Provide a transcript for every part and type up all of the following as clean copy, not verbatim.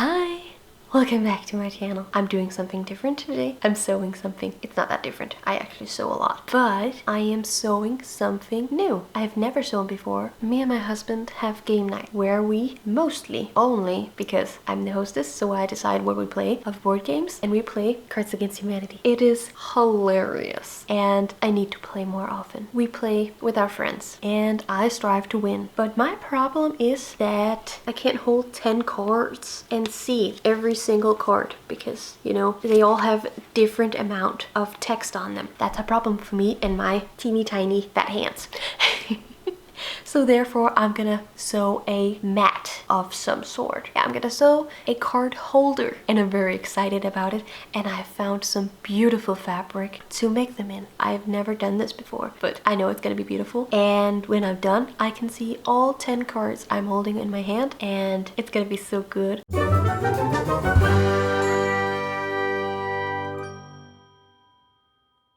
Hi! Welcome back to my channel. I'm doing something different today. I'm sewing something. It's not that different. I actually sew a lot. But I am sewing something new. I've never sewn before. Me and my husband have game night where we mostly, only because I'm the hostess, so I decide what we play of board games, and we play Cards Against Humanity. It is hilarious and I need to play more often. We play with our friends and I strive to win. But my problem is that I can't hold 10 cards and see every single card because, you know, they all have different amount of text on them. That's a problem for me and my teeny tiny fat hands. So therefore I'm gonna sew a mat of some sort. Yeah, I'm gonna sew a card holder and I'm very excited about it, and I found some beautiful fabric to make them in. I've never done this before, but I know it's gonna be beautiful, and when I'm done I can see all 10 cards I'm holding in my hand and it's gonna be so good.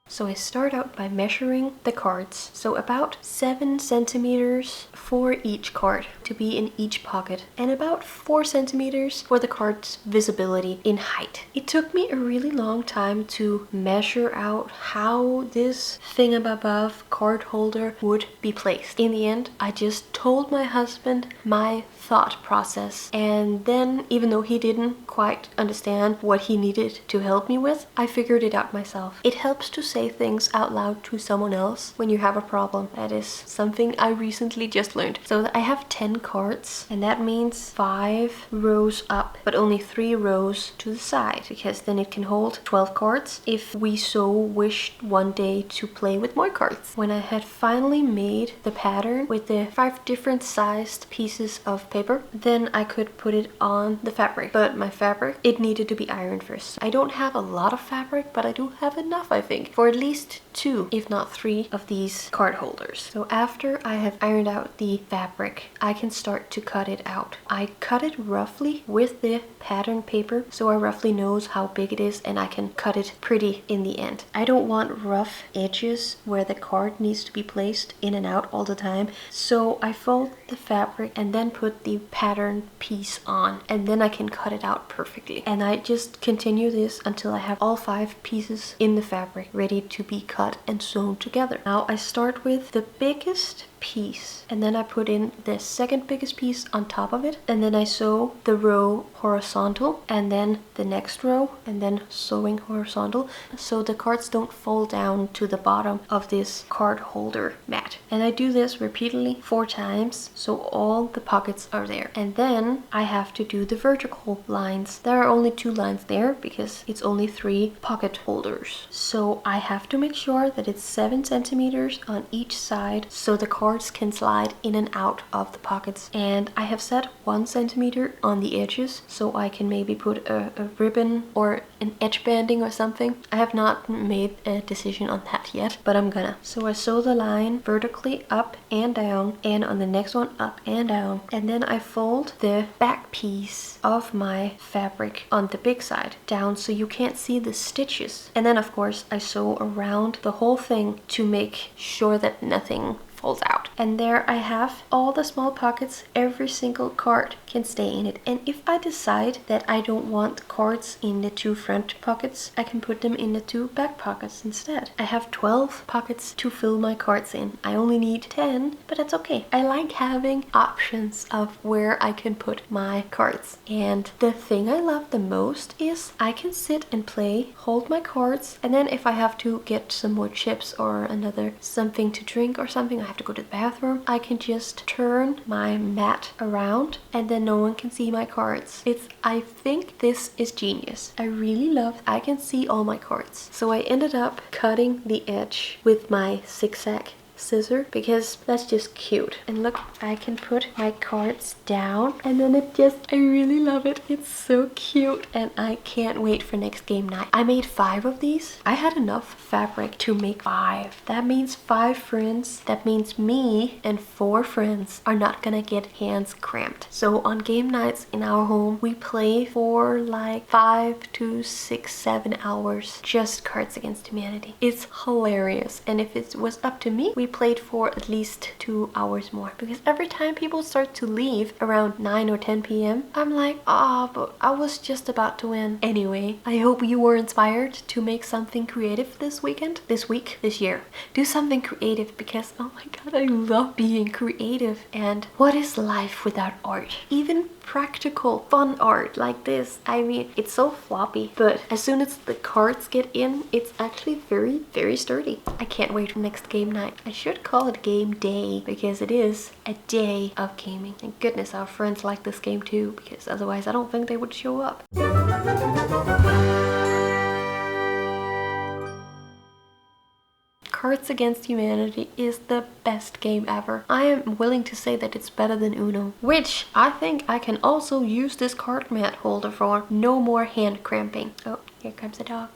So I start out by measuring the cards. So about 7 centimeters for each card to be in each pocket, and about 4 centimeters for the card's visibility in height. It took me a really long time to measure out how this thingamabob card holder would be placed. In the end, I just told my husband my thought process, and then even though he didn't quite understand what he needed to help me with, I figured it out myself. It helps to say things out loud to someone else when you have a problem. That is something I recently just learned. So I have 10 cards, and that means 5 rows up but only 3 rows to the side, because then it can hold 12 cards if we so wished one day to play with more cards. When I had finally made the pattern with the 5 different sized pieces of paper, then I could put it on the fabric. But my fabric, it needed to be ironed first. I don't have a lot of fabric, but I do have enough, I think, for at least 2 if not 3 of these card holders. So after I have ironed out the fabric, I can start to cut it out. I cut it roughly with the pattern paper, so I roughly knows how big it is and I can cut it pretty in the end. I don't want rough edges where the card needs to be placed in and out all the time, so I fold the fabric and then put the pattern piece on, and then I can cut it out perfectly. And I just continue this until I have all 5 pieces in the fabric ready to be cut and sewn together. Now I start with the biggest piece, and then I put in the second biggest piece on top of it, and then I sew the row horizontal and then the next row, and then sewing horizontal so the cards don't fall down to the bottom of this card holder mat. And I do this repeatedly 4 times so all the pockets are there. And then I have to do the vertical lines. There are only 2 lines there because it's only 3 pocket holders, so I have to make sure that it's 7 centimeters on each side so the cards can slide in and out of the pockets. And I have set 1 centimeter on the edges so I can maybe put a ribbon or an edge banding or something. I have not made a decision on that yet, but I'm gonna. So I sew the line vertically up and down, and on the next one up and down, and then I fold the back piece of my fabric on the big side down so you can't see the stitches. And then of course I sew around the whole thing to make sure that nothing falls out. And there I have all the small pockets. Every single card can stay in it, and if I decide that I don't want cards in the 2 front pockets, I can put them in the 2 back pockets instead. I have 12 pockets to fill my cards in. I only need 10, but that's okay. I like having options of where I can put my cards. And the thing I love the most is I can sit and play, hold my cards, and then if I have to get some more chips or another something to drink or something, I have to go to the bathroom, I can just turn my mat around and then no one can see my cards. I think this is genius. I really love I can see all my cards. So I ended up cutting the edge with my zigzag scissor because that's just cute. And look, I can put my cards down and then I really love it. It's so cute and I can't wait for next game night. I made 5 of these. I had enough fabric to make 5. That means 5 friends. That means me and 4 friends are not gonna get hands cramped. So on game nights in our home, we play for like 5 to 6, 7 hours just Cards Against Humanity. It's hilarious, and if it was up to me, we played for at least 2 hours more, because every time people start to leave around 9 or 10 p.m. I'm like, but I was just about to win. Anyway, I hope you were inspired to make something creative this weekend, this week, this year. Do something creative, because oh my god, I love being creative. And what is life without art? Even practical fun art like this. I mean, it's so floppy, but as soon as the cards get in, it's actually very, very sturdy. I can't wait for next game night. I should call it game day, because it is a day of gaming. Thank goodness our friends like this game too, because otherwise I don't think they would show up. Cards Against Humanity is the best game ever. I am willing to say that it's better than Uno, which I think I can also use this card mat holder for. No more hand cramping. Oh, here comes a dog.